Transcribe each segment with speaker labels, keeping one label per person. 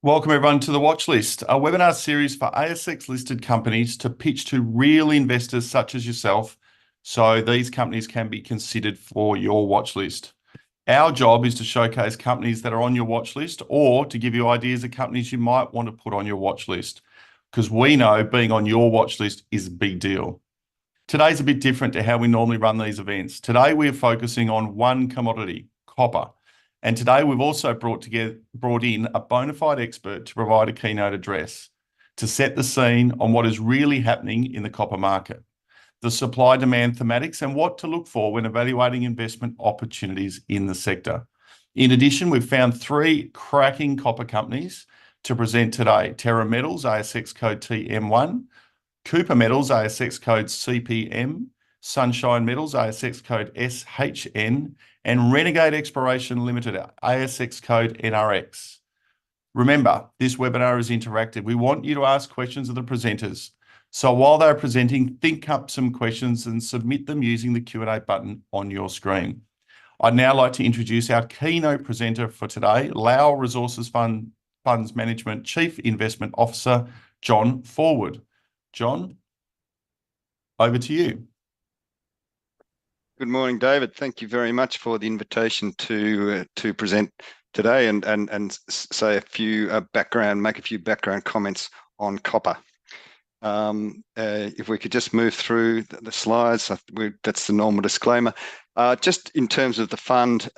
Speaker 1: Welcome everyone to the Watchlist, a webinar series for ASX listed companies to pitch to real investors such as yourself, so these companies can be considered for your watchlist. Our job is to showcase companies that are on your watchlist or to give you ideas of companies you might want to put on your watchlist, because we know being on your watchlist is a big deal. Today's a bit different to how we normally run these events. Today we're focusing on one commodity, copper. And today we've also brought in a bona fide expert to provide a keynote address to set the scene on what is really happening in the copper market, the supply-demand thematics, and what to look for when evaluating investment opportunities in the sector. In addition, we've found three cracking copper companies to present today: Terra Metals, ASX code TM1, Cooper Metals, ASX code CPM, Sunshine Metals, ASX code SHN, and Renegade Exploration Limited, ASX code NRX. Remember, this webinar is interactive. We want you to ask questions of the presenters. So while they're presenting, think up some questions and submit them using the Q&A button on your screen. I'd now like to introduce our keynote presenter for today, Lowell Resources Fund Funds Management Chief Investment Officer, John Forwood. John, over to you.
Speaker 2: Good morning, David. Thank you very much for the invitation to present today and say a few make a few background comments on copper. If we could just move through the slides, that's the normal disclaimer. Just in terms of the fund,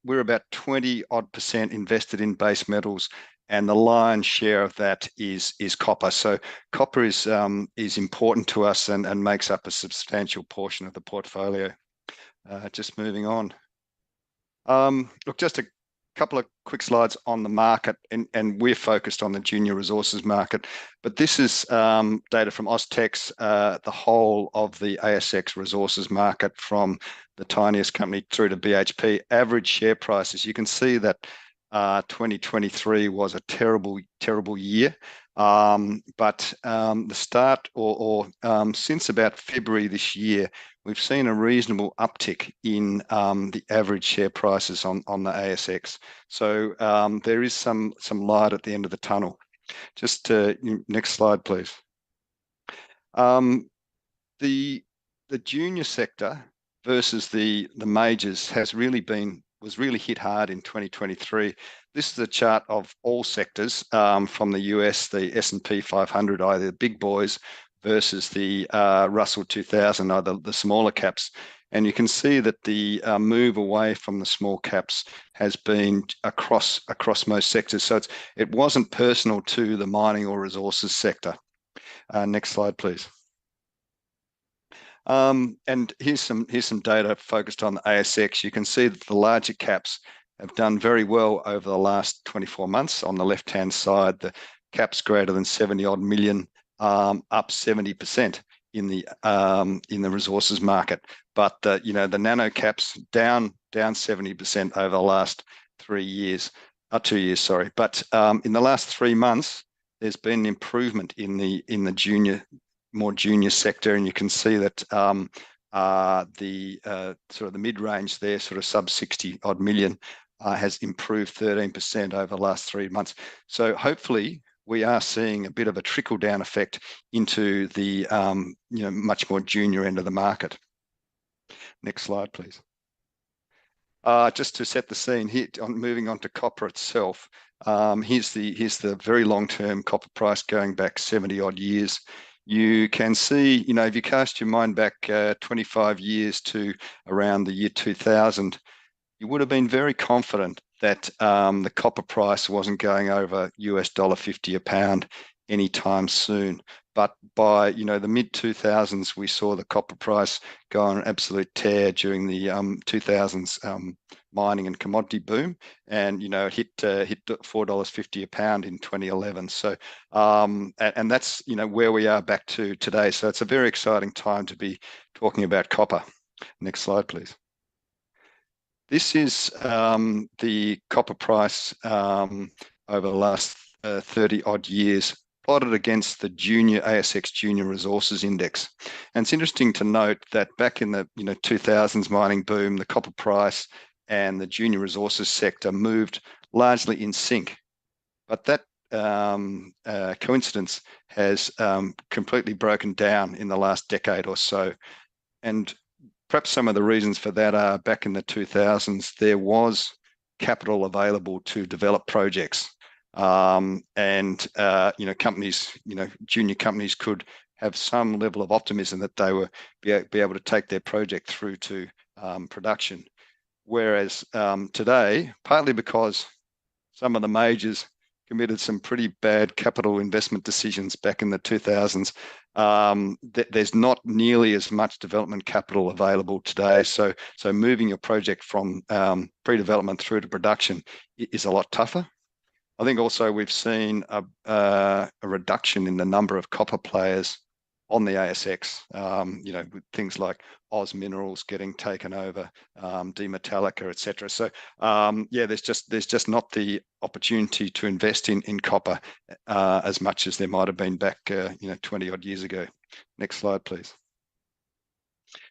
Speaker 2: we're about 20% invested in base metals, and the lion's share of that is copper. So copper is important to us and makes up a substantial portion of the portfolio. Just moving on. Look, just a couple of quick slides on the market, and we're focused on the junior resources market. But this is data from Austex, the whole of the ASX resources market from the tiniest company through to BHP. Average share prices. You can see that 2023 was a terrible year. But the start since about February this year, we've seen a reasonable uptick in the average share prices on the ASX. So there is some light at the end of the tunnel. Just next slide, please. The junior sector versus the majors was really hit hard in 2023. This is a chart of all sectors from the US, the S&P 500, either the big boys versus the Russell 2000, either the smaller caps. And you can see that the move away from the small caps has been across most sectors. So it wasn't personal to the mining or resources sector. Next slide, please. And here's some data focused on the ASX. You can see that the larger caps have done very well over the last 24 months. On the left-hand side, the caps greater than 70 odd million, up 70% in the resources market. But the nano caps down 70% over the last 2 years, sorry. But in the last 3 months, there's been an improvement in the more junior sector, and you can see that the sort of the mid-range there, sort of sub 60 odd million, has improved 13% over the last 3 months. So hopefully we are seeing a bit of a trickle-down effect into the much more junior end of the market. Next slide, please. Just to set the scene here, moving on to copper itself. Here's the very long-term copper price going back 70 odd years. You can see, if you cast your mind back 25 years to around the year 2000, you would have been very confident that the copper price wasn't going over $50 a pound anytime soon. But by the mid-2000s, we saw the copper price go on an absolute tear during the 2000s mining and commodity boom, and it hit $4.50 a pound in 2011. So and that's where we are back to today. So it's a very exciting time to be talking about copper. Next slide, please. This is the copper price over the last 30 odd years, plotted against the ASX Junior Resources Index. And it's interesting to note that back in the 2000s mining boom, the copper price and the junior resources sector moved largely in sync. But that coincidence has completely broken down in the last decade or so. And perhaps some of the reasons for that are back in the 2000s, there was capital available to develop projects. Companies, junior companies could have some level of optimism that they were be able to take their project through to production. Whereas today, partly because some of the majors committed some pretty bad capital investment decisions back in the 2000s, there's not nearly as much development capital available today. So moving your project from pre-development through to production is a lot tougher. I think also we've seen a reduction in the number of copper players on the ASX, with things like Oz Minerals getting taken over, Demetallica, etc. So there's just not the opportunity to invest in copper as much as there might have been back 20 odd years ago. Next slide, please.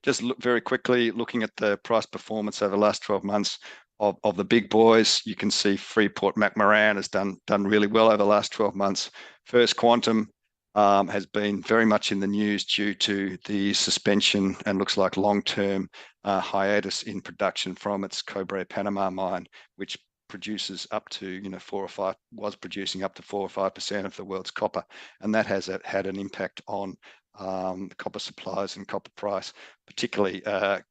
Speaker 2: Just look very quickly, looking at the price performance over the last 12 months of the big boys. You can see Freeport-McMoran has done really well over the last 12 months. First Quantum has been very much in the news due to the suspension and looks like long-term hiatus in production from its Cobre Panama mine, which produces up to 4 or 5 of the world's copper, and that has had an impact on copper supplies and copper price, particularly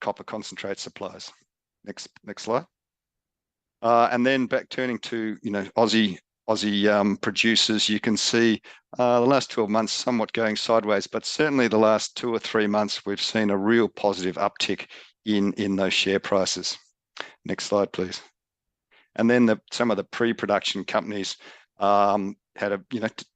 Speaker 2: copper concentrate supplies. Next slide. And then turning to Aussie producers, you can see the last 12 months somewhat going sideways, but certainly the last 2 or 3 months we've seen a real positive uptick in those share prices. Next slide, please. And then some of the pre-production companies had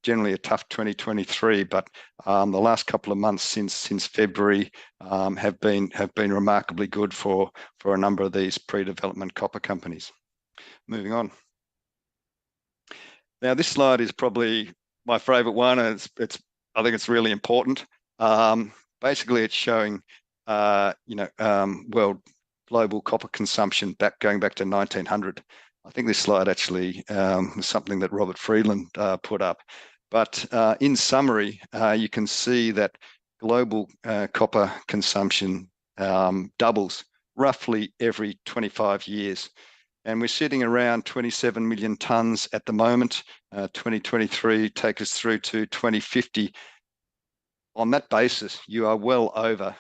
Speaker 2: generally a tough 2023, but the last couple of months since February have been remarkably good for a number of these pre-development copper companies. Moving on. Now, this slide is probably my favourite one, and I think it's really important. Basically, it's showing world global copper consumption going back to 1900. I think this slide actually was something that Robert Friedland put up. But in summary, you can see that global copper consumption doubles roughly every 25 years. And we're sitting around 27 million tonnes at the moment. 2023 take us through to 2050. On that basis, you are well over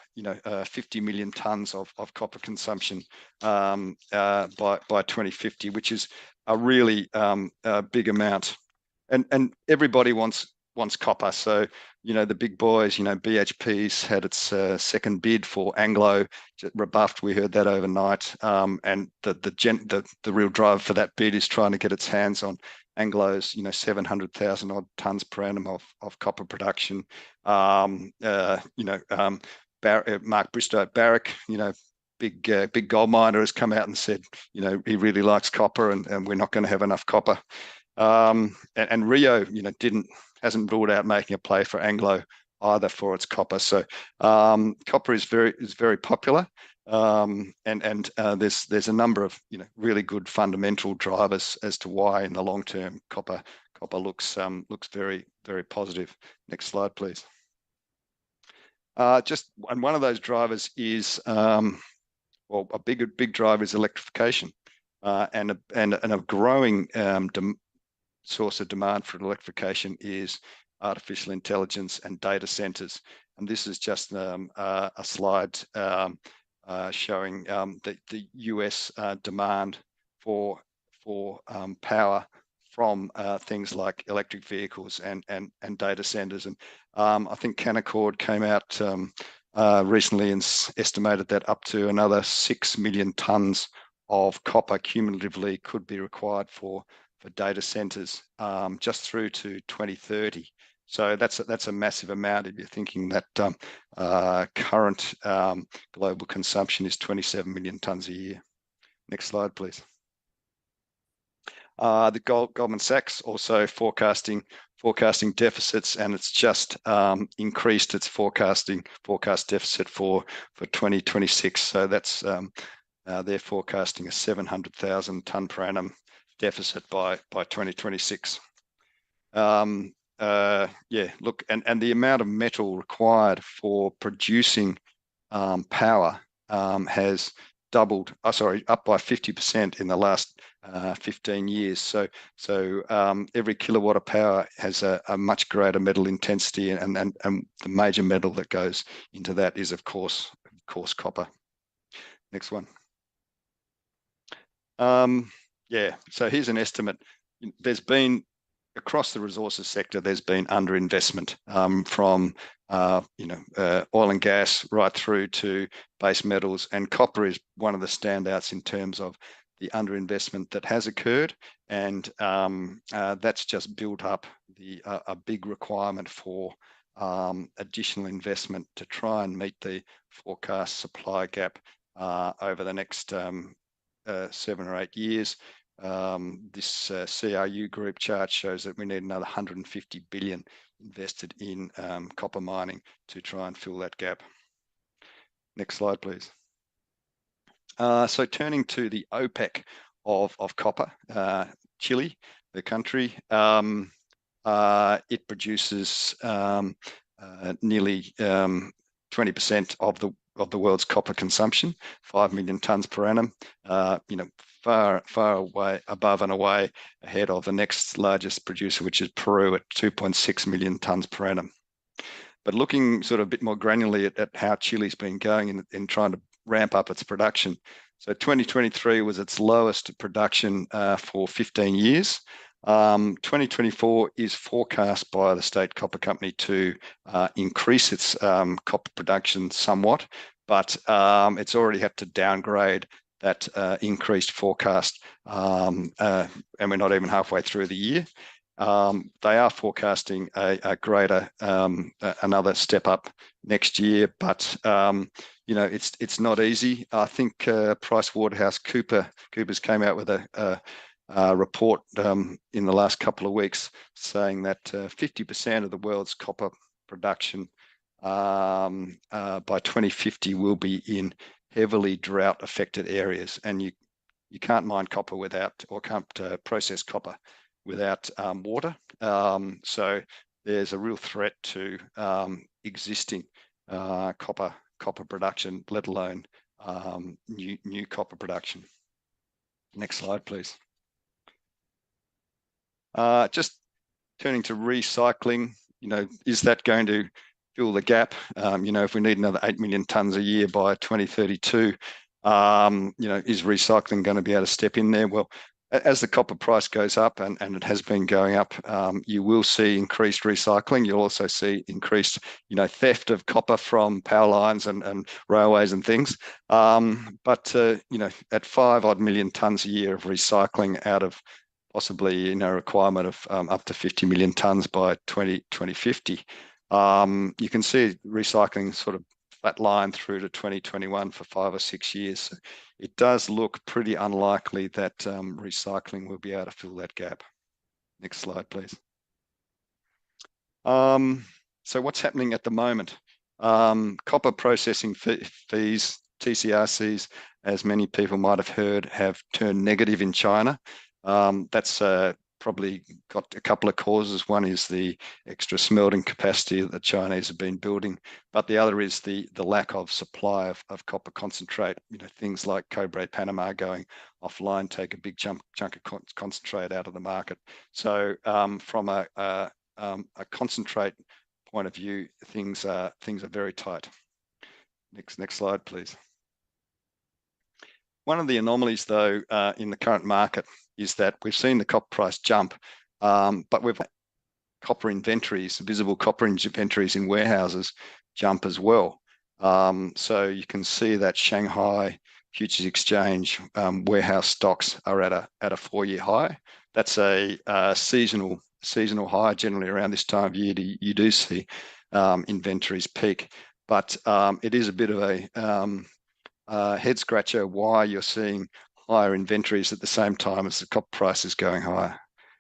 Speaker 2: 50 million tonnes of copper consumption by 2050, which is a really big amount. And everybody wants copper. So the big boys, BHP's had its second bid for Anglo, rebuffed. We heard that overnight. And the real driver for that bid is trying to get its hands on Anglo's 700,000 odd tonnes per annum of copper production. Mark Bristow at Barrick, big gold miner, has come out and said he really likes copper, and we're not going to have enough copper. And Rio hasn't ruled out making a play for Anglo either for its copper. So copper is very popular, and there's a number of really good fundamental drivers as to why in the long term copper looks very, very positive. Next slide, please. And one of those drivers is a big driver is electrification, and a growing source of demand for electrification is artificial intelligence and data centers. And this is just a slide showing the US demand for power from things like electric vehicles and data centers. And I think Canaccord came out recently and estimated that up to another 6 million tonnes of copper cumulatively could be required for data centers just through to 2030. So that's a massive amount if you're thinking that current global consumption is 27 million tonnes a year. Next slide, please. The Goldman Sachs also forecasting deficits, and it's just increased its forecast deficit for 2026. So that's they're forecasting a 700,000 tonne per annum deficit by 2026. Yeah, look, and the amount of metal required for producing power has doubled, up by 50% in the last 15 years. So every kilowatt of power has a much greater metal intensity, and the major metal that goes into that is, of course, copper. Next one. Yeah, so here's an estimate. There's been, across the resources sector, there's been underinvestment from oil and gas right through to base metals, and copper is one of the standouts in terms of the underinvestment that has occurred, and that's just built up a big requirement for additional investment to try and meet the forecast supply gap over the next 7 or 8 years. This CRU group chart shows that we need another 150 billion invested in copper mining to try and fill that gap. Next slide, please. So turning to the OPEC of copper, Chile, the country, it produces nearly 20% of the world's copper consumption, 5 million tonnes per annum. Far away, above and away ahead of the next largest producer, which is Peru, at 2.6 million tonnes per annum. But looking sort of a bit more granularly at how Chile's been going in trying to ramp up its production. So 2023 was its lowest production for 15 years. 2024 is forecast by the state copper company to increase its copper production somewhat, but it's already had to downgrade that increased forecast, and we're not even halfway through the year. They are forecasting a greater, another step up next year, but it's not easy. I think PricewaterhouseCoopers came out with a report in the last couple of weeks saying that 50% of the world's copper production by 2050 will be in heavily drought affected areas, and you can't mine copper without, or can't process copper without water. So there's a real threat to existing copper production, let alone new copper production. Next slide, please. Just turning to recycling, is that going to fill the gap? If we need another 8 million tonnes a year by 2032, is recycling going to be able to step in there? Well, as the copper price goes up, and it has been going up, you will see increased recycling. You'll also see increased, theft of copper from power lines and railways and things. But at 5 odd million tonnes a year of recycling out of possibly a requirement of up to 50 million tonnes by 2050, you can see recycling sort of flat line through to 2021 for 5 or 6 years. So it does look pretty unlikely that recycling will be able to fill that gap. Next slide, please. So what's happening at the moment? Copper processing fees, TCRCs, as many people might have heard, have turned negative in China. That's probably got a couple of causes. One is the extra smelting capacity that the Chinese have been building, but the other is the lack of supply of copper concentrate. Things like Cobre Panama going offline take a big chunk of concentrate out of the market. So from a concentrate point of view, things are very tight. Next slide, please. One of the anomalies, though, in the current market is that we've seen the copper price jump, but we've copper inventories, visible copper inventories in warehouses jump as well. So you can see that Shanghai Futures Exchange warehouse stocks are at a 4-year high. That's a seasonal high. Generally around this time of year, you do see inventories peak, but it is a bit of a head scratcher why you're seeing higher inventories at the same time as the copper price is going higher.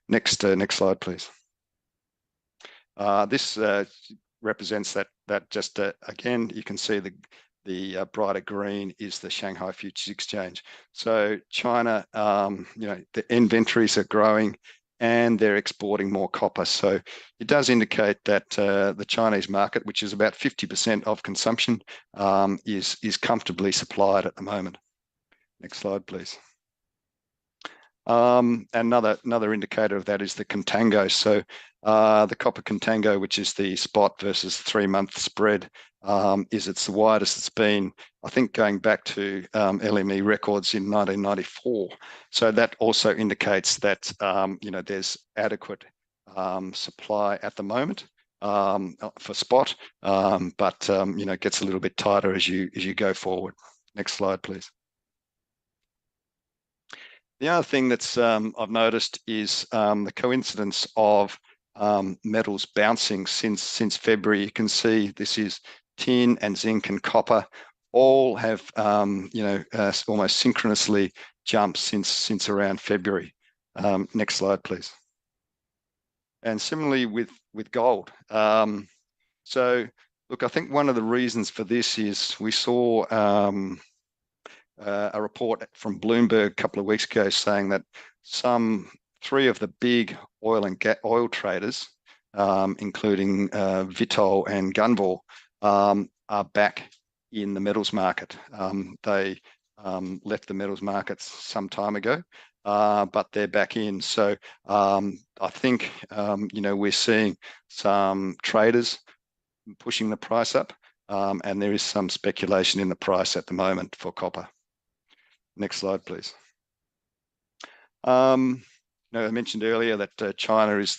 Speaker 2: Next slide, please. This represents that just again, you can see the brighter green is the Shanghai Futures Exchange. So China, the inventories are growing and they're exporting more copper. So it does indicate that the Chinese market, which is about 50% of consumption, is comfortably supplied at the moment. Next slide, please. Another indicator of that is the contango. So the copper contango, which is the spot versus 3-month spread, is it's the widest it's been, I think, going back to LME records in 1994. So that also indicates that there's adequate supply at the moment for spot, but it gets a little bit tighter as you go forward. Next slide, please. The other thing that's I've noticed is the coincidence of metals bouncing since February. You can see this is tin and zinc and copper, all have almost synchronously jumped since around February. Next slide, please. And similarly with gold. So look, I think one of the reasons for this is we saw a report from Bloomberg a couple of weeks ago saying that 3 of the big oil traders, including Vitol and Gunvor, are back in the metals market. They left the metals markets some time ago, but they're back in. So I think we're seeing some traders pushing the price up, and there is some speculation in the price at the moment for copper. Next slide, please. I mentioned earlier that China is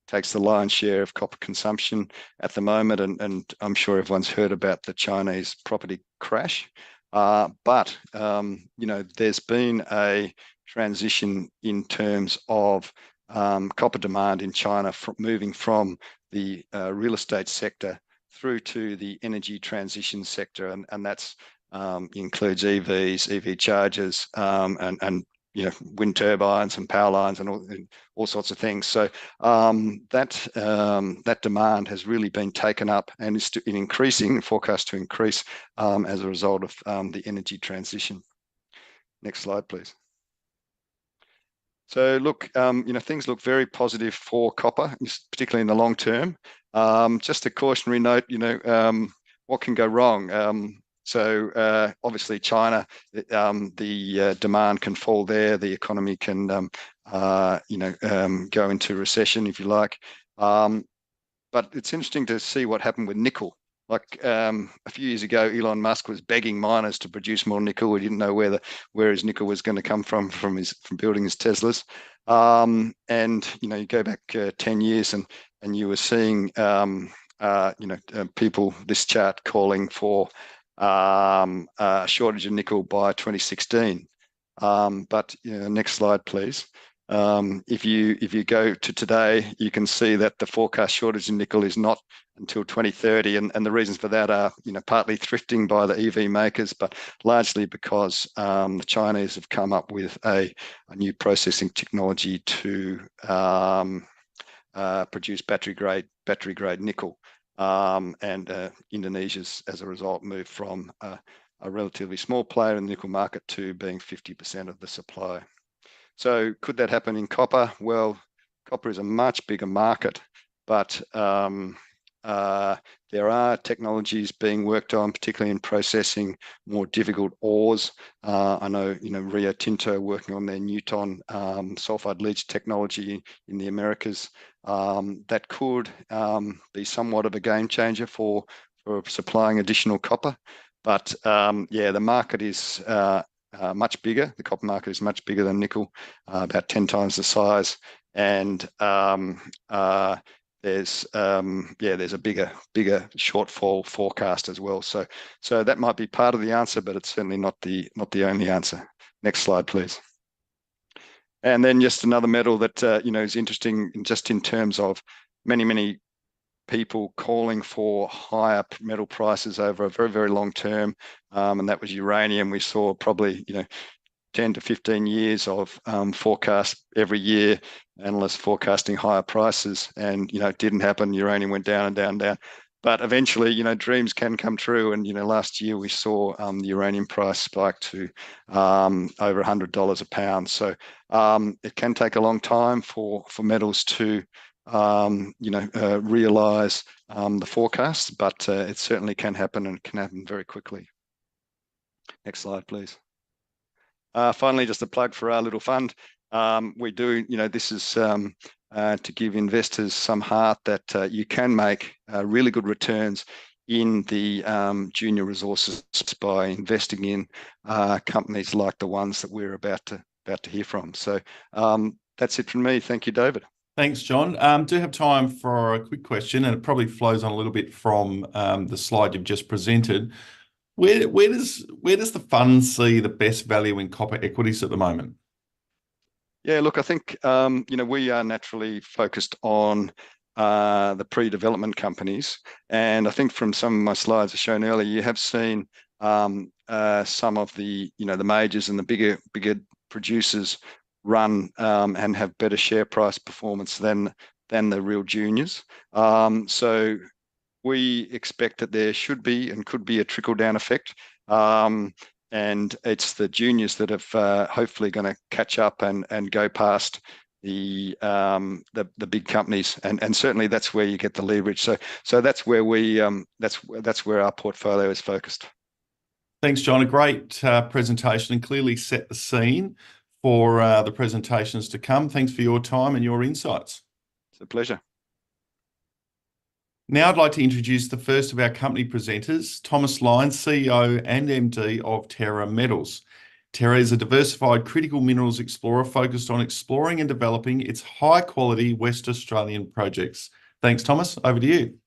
Speaker 2: takes the lion's share of copper consumption at the moment, and I'm sure everyone's heard about the Chinese property crash. But there's been a transition in terms of copper demand in China moving from the real estate sector through to the energy transition sector, and that's includes EVs, EV chargers, and wind turbines and power lines and all sorts of things. So that demand has really been taken up and is increasing, forecast to increase as a result of the energy transition. Next slide, please. So look, things look very positive for copper, particularly in the long term. Just a cautionary note, what can go wrong? So obviously China, the demand can fall there. The economy can, go into recession, if you like. But it's interesting to see what happened with nickel. Like a few years ago, Elon Musk was begging miners to produce more nickel. We didn't know where his nickel was going to come from building his Teslas. And you go back 10 years, and you were seeing people, this chart calling for a shortage of nickel by 2016. But next slide, please. If you go to today, you can see that the forecast shortage of nickel is not until 2030, and the reasons for that are partly thrifting by the EV makers, but largely because the Chinese have come up with a new processing technology to produce battery grade nickel. And Indonesia's, as a result, moved from a relatively small player in the nickel market to being 50% of the supply. So could that happen in copper? Well, copper is a much bigger market, but there are technologies being worked on, particularly in processing more difficult ores. I know, Rio Tinto working on their Newton sulfide leach technology in the Americas. That could be somewhat of a game changer for supplying additional copper. But the market is much bigger. The copper market is much bigger than nickel, about 10 times the size. And there's a bigger shortfall forecast as well. So that might be part of the answer, but it's certainly not the only answer. Next slide, please. And then just another metal that is interesting, just in terms of many people calling for higher metal prices over a very, very long term, and that was uranium. We saw probably 10 to 15 years of forecast every year, analysts forecasting higher prices, and it didn't happen. Uranium went down and down and down. but eventually, you know, dreams can come true. And, you know, last year we saw the uranium price spike to over $100 a pound. So it can take a long time for metals to, you know, realize the forecast, but it certainly can happen, and it can happen very quickly. Next slide, please. Finally, just a plug for our little fund. We do, you know, this is to give investors some heart that you can make really good returns in the junior resources by investing in companies like the ones that we're about to hear from. So that's it from me. Thank you, David.
Speaker 1: Thanks, John. Do have time for a quick question, and it probably flows on a little bit from the slide you've just presented. Where does the fund see the best value in copper equities at the moment?
Speaker 2: Yeah, look, I think you know, we are naturally focused on the pre-development companies, and I think from some of my slides I've shown earlier, you have seen some of the, you know, the majors and the bigger producers run and have better share price performance than the real juniors. So we expect that there should be and could be a trickle-down effect. And it's the juniors that have hopefully going to catch up and go past the big companies, and certainly that's where you get the leverage. So that's where we that's where our portfolio is focused.
Speaker 1: Thanks, John. A great presentation, and clearly set the scene for the presentations to come. Thanks for your time and your insights.
Speaker 2: It's a pleasure.
Speaker 1: Now I'd like to introduce the first of our company presenters, Thomas Lyons, CEO and MD of Terra Metals. Terra is a diversified critical minerals explorer focused on exploring and developing its high-quality West Australian projects. Thanks, Thomas. Over to you.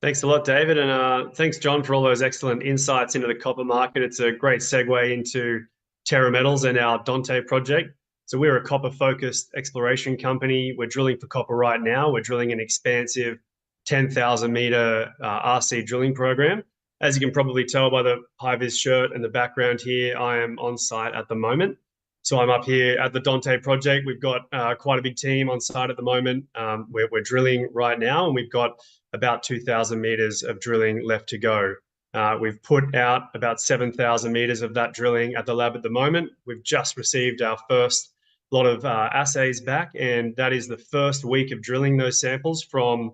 Speaker 3: Thanks a lot, David, and thanks, John, for all those excellent insights into the copper market. It's a great segue into Terra Metals and our Dante project. So we're a copper-focused exploration company. We're drilling for copper right now. We're drilling an expansive 10,000 meter RC drilling program. As you can probably tell by the high-vis shirt and the background here, I am on site at the moment. So I'm up here at the Dante project. We've got quite a big team on site at the moment. We're drilling right now, and we've got about 2,000 meters of drilling left to go. We've put out about 7,000 meters of that drilling at the lab at the moment. We've just received our first lot of assays back, and that is the first week of drilling those samples from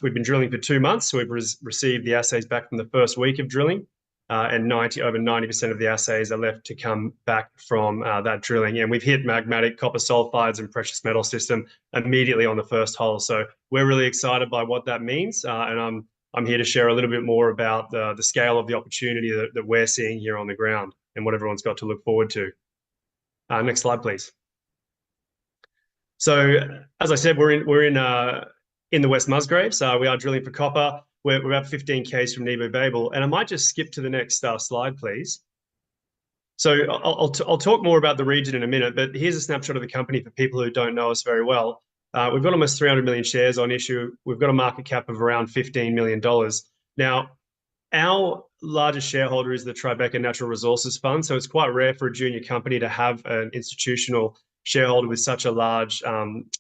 Speaker 3: we've been drilling for 2 months, so we've received the assays back from the first week of drilling, and over 90% of the assays are left to come back from that drilling. And we've hit magmatic copper sulfides and precious metal system immediately on the first hole. So we're really excited by what that means, and I'm here to share a little bit more about the scale of the opportunity that we're seeing here on the ground and what everyone's got to look forward to. Next slide, please. So as I said, we're in the West Musgraves. We are drilling for copper. We're about 15 k's from Nebo Babel, and I might just skip to the next slide, please. So I'll talk more about the region in a minute, but here's a snapshot of the company for people who don't know us very well. We've got almost 300 million shares on issue. We've got a market cap of around $15 million. Now, our largest shareholder is the Tribeca Natural Resources Fund, so it's quite rare for a junior company to have an institutional shareholder with such a large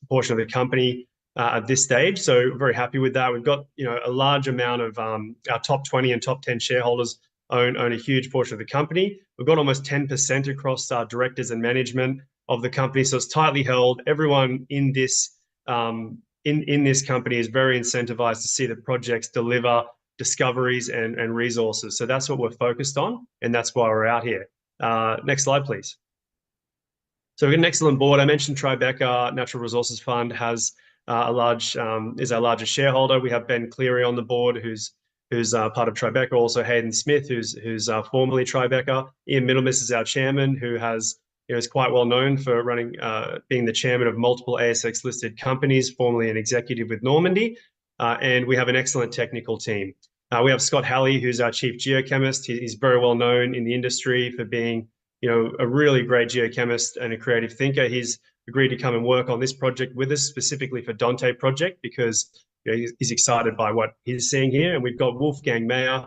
Speaker 3: portion of the company at this stage. So very happy with that. We've got, you know, a large amount of our top 20 and top 10 shareholders own a huge portion of the company. We've got almost 10% across directors and management of the company, so it's tightly held. Everyone in this in this company is very incentivized to see the projects deliver discoveries and resources. So that's what we're focused on, and that's why we're out here. Next slide, please. So we've got an excellent board. I mentioned Tribeca Natural Resources Fund has is our largest shareholder. We have Ben Cleary on the board, who's part of Tribeca. Also Hayden Smith, who's formerly Tribeca. Ian Middlemiss is our chairman, who has, you know, is quite well known for running, being the chairman of multiple ASX listed companies, formerly an executive with Normandy. And we have an excellent technical team. We have Scott Halley, who's our chief geochemist. He's very well known in the industry for being, you know, a really great geochemist and a creative thinker. He's agreed to come and work on this project with us, specifically for Dante project, because, you know, he's excited by what he's seeing here. And we've got Wolfgang Mayer,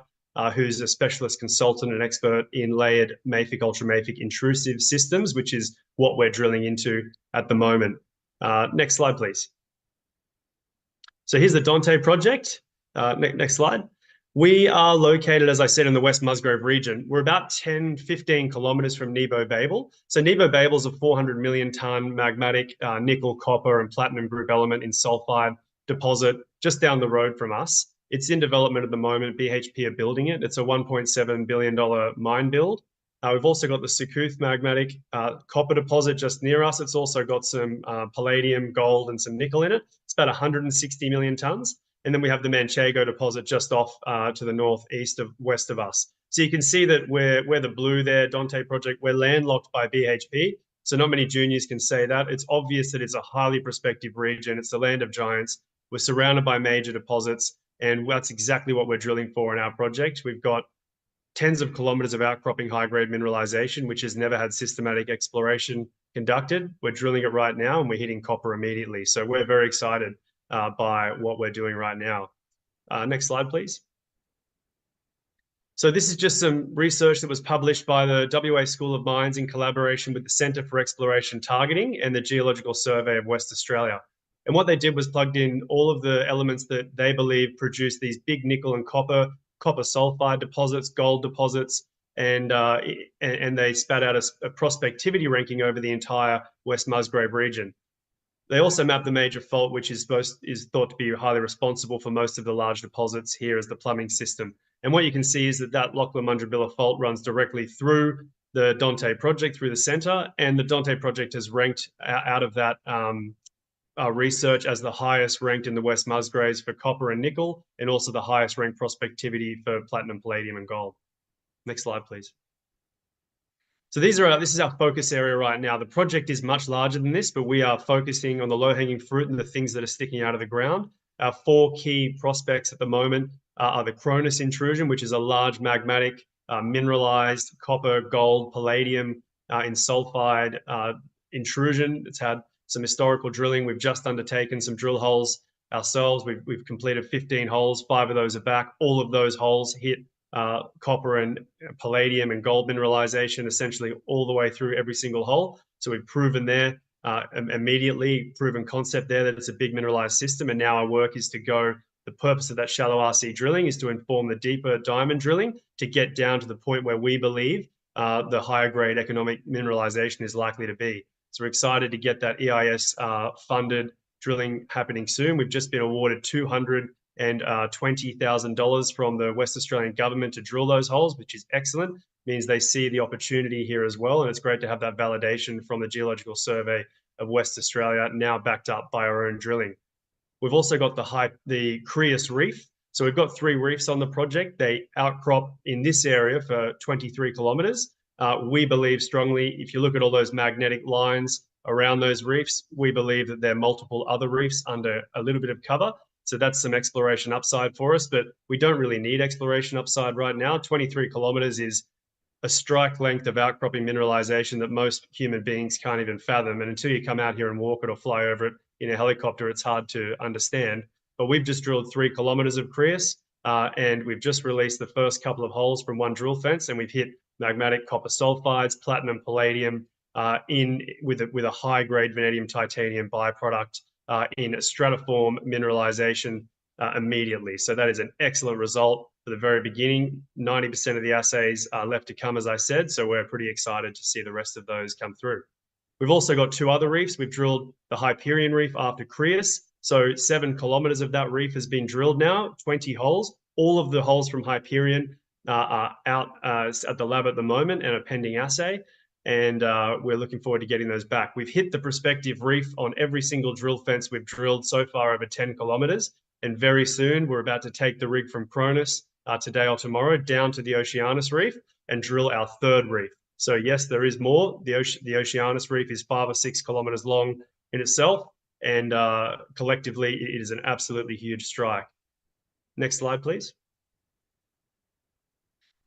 Speaker 3: who's a specialist consultant and expert in layered mafic, ultramafic intrusive systems, which is what we're drilling into at the moment. Next slide, please. So here's the Dante project. Next slide. We are located, as I said, in the West Musgrave region. We're about 10, 15 kilometers from Nebo Babel. So Nebo Babel is a 400 million ton magmatic nickel, copper, and platinum group element in sulfide deposit just down the road from us. It's in development at the moment. BHP are building it. It's a $1.7 billion mine build. We've also got the Sukuth magmatic copper deposit just near us. It's also got some palladium, gold, and some nickel in it. It's about 160 million tons. And then we have the Manchego deposit just off to the northeast of west of us. So you can see that we're the blue there, Dante project, we're landlocked by BHP. So not many juniors can say that. It's obvious that it's a highly prospective region. It's the land of giants. We're surrounded by major deposits, and that's exactly what we're drilling for in our project. We've got tens of kilometers of outcropping high-grade mineralization, which has never had systematic exploration conducted. We're drilling it right now, and we're hitting copper immediately. So we're very excited by what we're doing right now. Next slide, please. So this is just some research that was published by the WA School of Mines in collaboration with the Centre for Exploration Targeting and the Geological Survey of West Australia. And what they did was plugged in all of the elements that they believe produce these big nickel and copper sulfide deposits, gold deposits, and they spat out a prospectivity ranking over the entire West Musgrave region. They also mapped the major fault, which is thought to be highly responsible for most of the large deposits here as the plumbing system. And what you can see is that Lachlan-Mundrobilla fault runs directly through the Dante project, through the center, and the Dante project has ranked out of that research as the highest ranked in the West Musgraves for copper and nickel, and also the highest ranked prospectivity for platinum, palladium, and gold. Next slide, please. So this is our focus area right now. The project is much larger than this, but we are focusing on the low-hanging fruit and the things that are sticking out of the ground. Our 4 key prospects at the moment are the Cronus intrusion, which is a large magmatic mineralized copper, gold, palladium in sulfide intrusion. It's had some historical drilling. We've just undertaken some drill holes ourselves. We've completed 15 holes. 5 of those are back. All of those holes hit copper and palladium and gold mineralization essentially all the way through every single hole. So we've proven there immediately, proven concept there that it's a big mineralized system. And now our work is to go, the purpose of that shallow RC drilling is to inform the deeper diamond drilling to get down to the point where we believe the higher grade economic mineralization is likely to be. So we're excited to get that EIS funded drilling happening soon. We've just been awarded $220,000 from the West Australian government to drill those holes, which is excellent. It means they see the opportunity here as well. And it's great to have that validation from the Geological Survey of West Australia, now backed up by our own drilling. We've also got the Creus Reef. So we've got 3 reefs on the project. They outcrop in this area for 23 kilometers. We believe strongly, if you look at all those magnetic lines around those reefs, we believe that there are multiple other reefs under a little bit of cover. So that's some exploration upside for us, but we don't really need exploration upside right now. 23 kilometers is a strike length of outcropping mineralization that most human beings can't even fathom. And until you come out here and walk it or fly over it in a helicopter, it's hard to understand. But we've just drilled 3 kilometers of Creus, and we've just released the first couple of holes from one drill fence, and we've hit magmatic copper sulfides, platinum, palladium, with a high-grade vanadium titanium byproduct in a stratiform mineralization immediately. So that is an excellent result for the very beginning. 90% of the assays are left to come, as I said, so we're pretty excited to see the rest of those come through. We've also got 2 other reefs. We've drilled the Hyperion Reef after Creus. So 7 kilometers of that reef has been drilled now, 20 holes. All of the holes from Hyperion are out at the lab at the moment and a pending assay. And we're looking forward to getting those back. We've hit the prospective reef on every single drill fence we've drilled so far over 10 kilometers. And very soon we're about to take the rig from Cronus today or tomorrow down to the Oceanus Reef and drill our 3rd reef. So yes, there is more. The Oceanus Reef is 5 or 6 kilometers long in itself. And collectively, it is an absolutely huge strike. Next slide, please.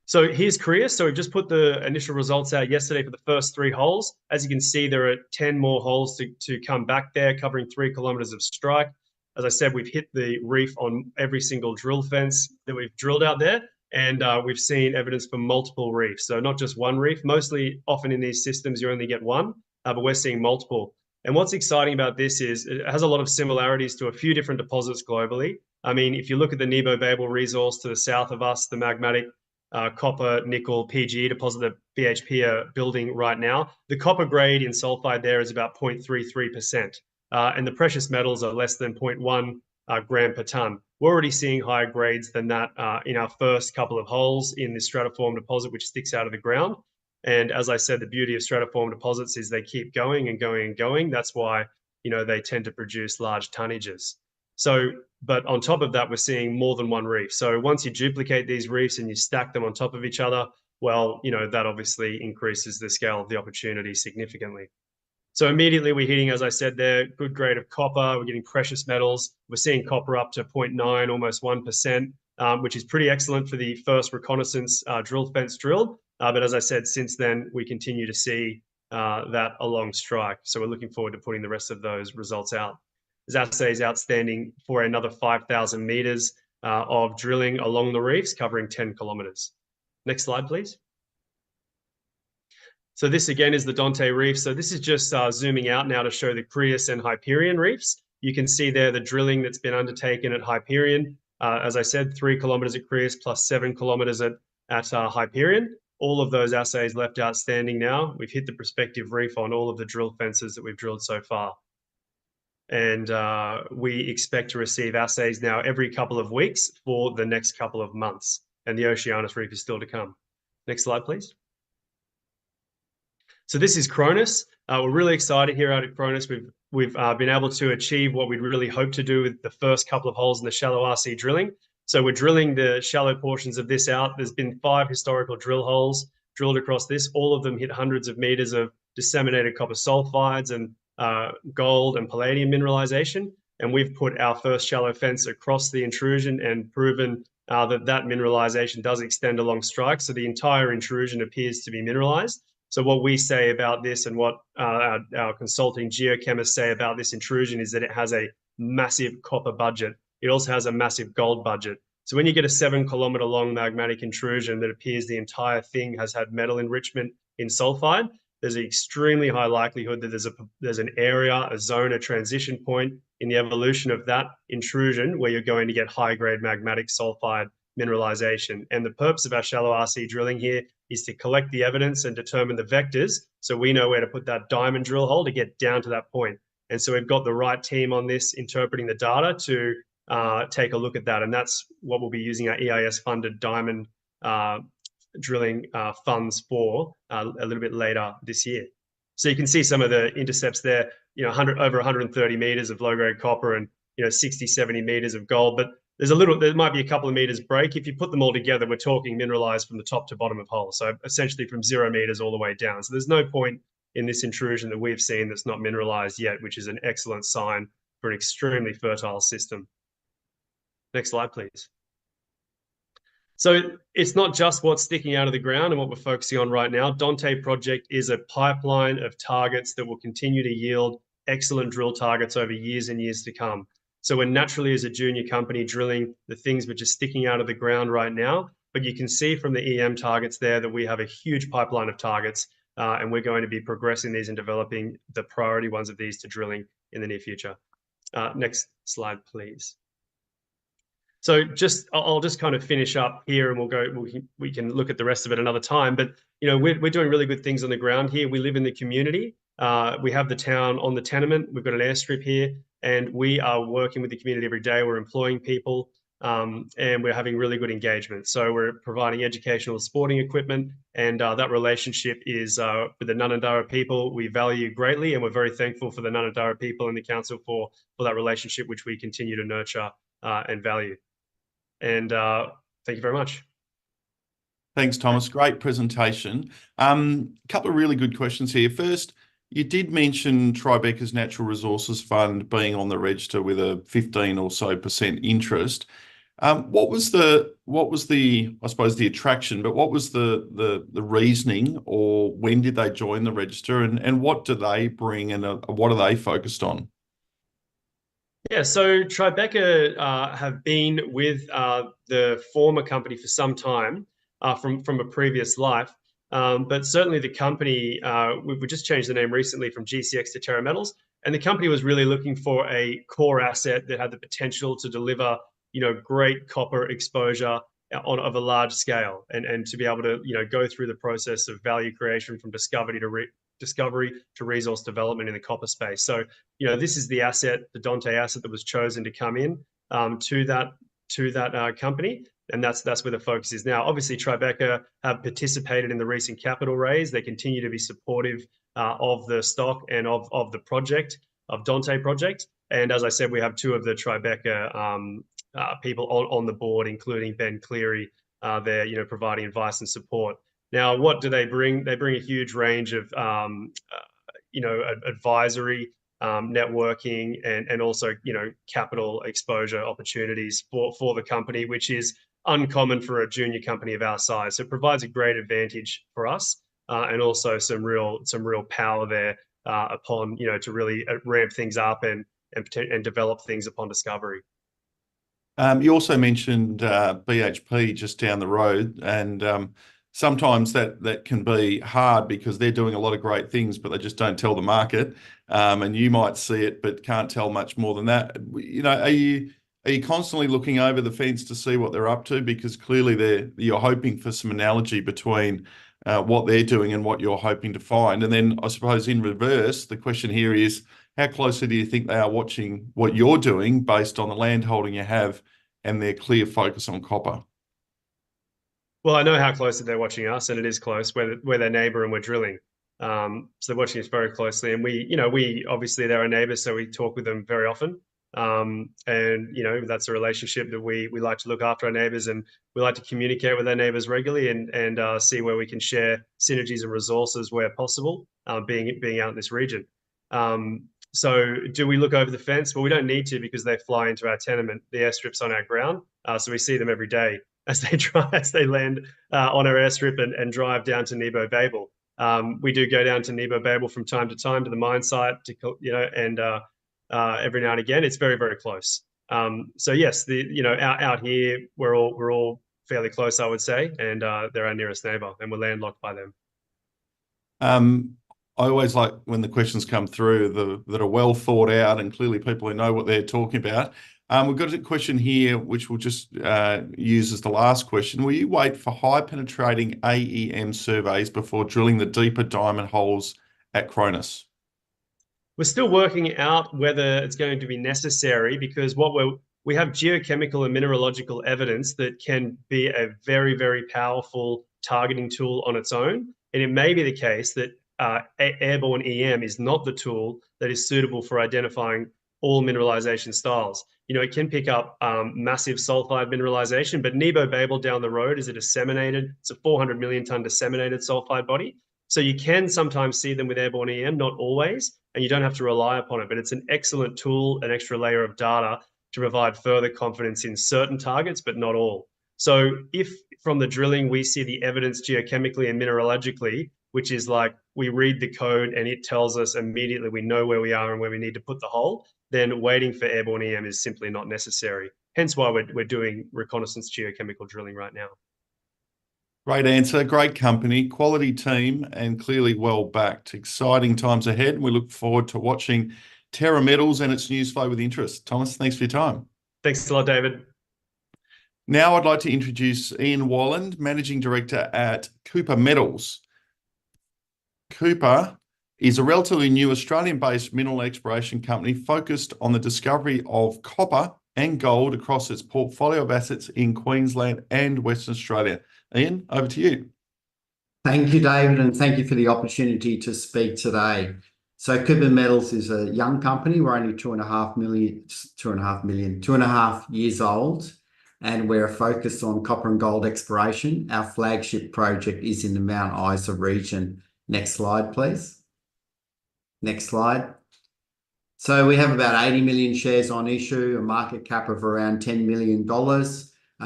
Speaker 3: So here's Creus. So we've just put the initial results out yesterday for the first 3 holes. As you can see, there are 10 more holes to come back there, covering 3 kilometers of strike. As I said, we've hit the reef on every single drill fence that we've drilled out there. And we've seen evidence for multiple reefs. So not just one reef. Mostly, often in these systems, you only get one, but we're seeing multiple. And what's exciting about this is it has a lot of similarities to a few different deposits globally. I mean, if you look at the Nebo-Babel resource to the south of us, the magmatic copper, nickel, PGE deposit that BHP are building right now, the copper grade in sulfide there is about 0.33%. And the precious metals are less than 0.1 gram per ton. We're already seeing higher grades than that in our first couple of holes in this stratiform deposit, which sticks out of the ground. And as I said, the beauty of stratiform deposits is they keep going and going and going. That's why, they tend to produce large tonnages. So, but on top of that, we're seeing more than one reef. So once you duplicate these reefs and you stack them on top of each other, well, that obviously increases the scale of the opportunity significantly. So immediately we're hitting, as I said there, good grade of copper. We're getting precious metals. We're seeing copper up to 0.9, almost 1%, which is pretty excellent for the first reconnaissance drill fence drilled. But as I said, since then, we continue to see that along strike. So we're looking forward to putting the rest of those results out. There's assays outstanding for another 5,000 meters of drilling along the reefs, covering 10 kilometers. Next slide, please. So this again is the Dante Reef. So this is just zooming out now to show the Creus and Hyperion reefs. You can see there the drilling that's been undertaken at Hyperion. As I said, 3 kilometers at Creus plus 7 kilometers at Hyperion. All of those assays left outstanding now. We've hit the prospective reef on all of the drill fences that we've drilled so far. And we expect to receive assays now every couple of weeks for the next couple of months. And the Oceanus Reef is still to come. Next slide, please. So this is Cronus. We're really excited here out at Cronus. We've been able to achieve what we'd really hoped to do with the first couple of holes in the shallow RC drilling. So we're drilling the shallow portions of this out. There's been 5 historical drill holes drilled across this. All of them hit hundreds of meters of disseminated copper sulfides and gold and palladium mineralization. And we've put our first shallow fence across the intrusion and proven that mineralization does extend along strike. So the entire intrusion appears to be mineralized. So what we say about this and what our consulting geochemists say about this intrusion is that it has a massive copper budget. It also has a massive gold budget. So when you get a 7 kilometer long magmatic intrusion that appears the entire thing has had metal enrichment in sulfide, there's an extremely high likelihood that there's an area, a zone, a transition point in the evolution of that intrusion where you're going to get high grade magmatic sulfide mineralization. And the purpose of our shallow RC drilling here is to collect the evidence and determine the vectors so we know where to put that diamond drill hole to get down to that point. And so we've got the right team on this interpreting the data to take a look at that. And that's what we'll be using our EIS funded diamond drilling funds for a little bit later this year. So you can see some of the intercepts there, over 130 meters of low grade copper and 60, 70 meters of gold, but there might be a couple of meters break. If you put them all together, we're talking mineralized from the top to bottom of hole. So essentially from 0 meters all the way down. So there's no point in this intrusion that we've seen that's not mineralized yet, which is an excellent sign for an extremely fertile system. Next slide, please. So it's not just what's sticking out of the ground and what we're focusing on right now. Dante project is a pipeline of targets that will continue to yield excellent drill targets over years and years to come. So we're naturally, as a junior company, drilling the things which are sticking out of the ground right now. But you can see from the EM targets there that we have a huge pipeline of targets, and we're going to be progressing these and developing the priority ones of these to drilling in the near future. Next slide, please. So I'll just kind of finish up here, and we can look at the rest of it another time. But we're doing really good things on the ground here. We live in the community. We have the town on the tenement. We've got an airstrip here, and we are working with the community every day. We're employing people, and we're having really good engagement. So we're providing educational sporting equipment, and that relationship is with the Ngundarra people we value greatly, and we're very thankful for the Ngundarra people and the council for that relationship, which we continue to nurture and value. And thank you very much.
Speaker 1: Thanks, Thomas. Great presentation. A couple of really good questions here. First, you did mention Tribeca's Natural Resources Fund being on the register with a 15% or so interest. What was the I suppose the attraction, but what was the reasoning, or when did they join the register, and what do they bring, and what are they focused on?
Speaker 3: Yeah, so Tribeca have been with the former company for some time from a previous life. But certainly the company, we just changed the name recently from GCX to Terra Metals. And the company was really looking for a core asset that had the potential to deliver, great copper exposure of a large scale, and to be able to, go through the process of value creation from discovery to resource development in the copper space. So, this is the asset, the Dante asset, that was chosen to come in to that company. And that's where the focus is now. Obviously, Tribeca have participated in the recent capital raise. They continue to be supportive of the stock and of the project, of Dante project. And as I said, we have two of the Tribeca people on the board, including Ben Cleary, there, providing advice and support. Now, what do they bring? They bring a huge range of, advisory, networking, and also, capital exposure opportunities for the company, which is uncommon for a junior company of our size. So it provides a great advantage for us, and also some real power there upon, to really ramp things up and develop things upon discovery.
Speaker 1: You also mentioned BHP just down the road, and sometimes that can be hard because they're doing a lot of great things, but they just don't tell the market. And you might see it, but can't tell much more than that. Are you constantly looking over the fence to see what they're up to? Because clearly you're hoping for some analogy between what they're doing and what you're hoping to find. And then I suppose in reverse, the question here is, how closely do you think they are watching what you're doing based on the land holding you have and their clear focus on copper?
Speaker 3: Well, I know how closely they're watching us, and it is close. We're their neighbour and we're drilling. So they're watching us very closely. And we obviously, they're our neighbours, so we talk with them very often. And that's a relationship that we like to look after our neighbours, and we like to communicate with our neighbours regularly and see where we can share synergies and resources where possible, being out in this region. So do we look over the fence? Well, we don't need to, because they fly into our tenement. The airstrip's on our ground, so we see them every day as they land on our airstrip and drive down to Nebo Babel. We do go down to Nebo Babel from time to time to the mine site and every now and again. It's very, very close. So yes, out here we're all fairly close, I would say, and they're our nearest neighbour, and we're landlocked by them.
Speaker 1: I always like when the questions come through that are well thought out and clearly people who know what they're talking about. We've got a question here, which we'll just use as the last question. Will you wait for high penetrating AEM surveys before drilling the deeper diamond holes at Cronus?
Speaker 3: We're still working out whether it's going to be necessary, because we have geochemical and mineralogical evidence that can be a very, very powerful targeting tool on its own. And it may be the case that airborne EM is not the tool that is suitable for identifying all mineralization styles. It can pick up massive sulfide mineralization, but Nebo Babel down the road is it's a 400 million ton disseminated sulfide body. So you can sometimes see them with airborne EM, not always, and you don't have to rely upon it, but it's an excellent tool, an extra layer of data to provide further confidence in certain targets, but not all. So if from the drilling we see the evidence geochemically and mineralogically, which is like we read the code and it tells us immediately, we know where we are and where we need to put the hole, then waiting for airborne EM is simply not necessary. Hence why we're doing reconnaissance geochemical drilling right now.
Speaker 1: Great answer, great company, quality team, and clearly well backed. Exciting times ahead. We look forward to watching Terra Metals and its news flow with interest. Thomas, thanks for your time.
Speaker 3: Thanks a lot, David.
Speaker 1: Now I'd like to introduce Ian Warland, Managing Director at Cooper Metals. Cooper is a relatively new Australian-based mineral exploration company focused on the discovery of copper and gold across its portfolio of assets in Queensland and Western Australia. Ian, over to you.
Speaker 4: Thank you, David, and thank you for the opportunity to speak today. So Cooper Metals is a young company. We're only 2.5 years old, and we're focused on copper and gold exploration. Our flagship project is in the Mount Isa region. Next slide, please. Next slide. So we have about 80 million shares on issue, a market cap of around $10 million.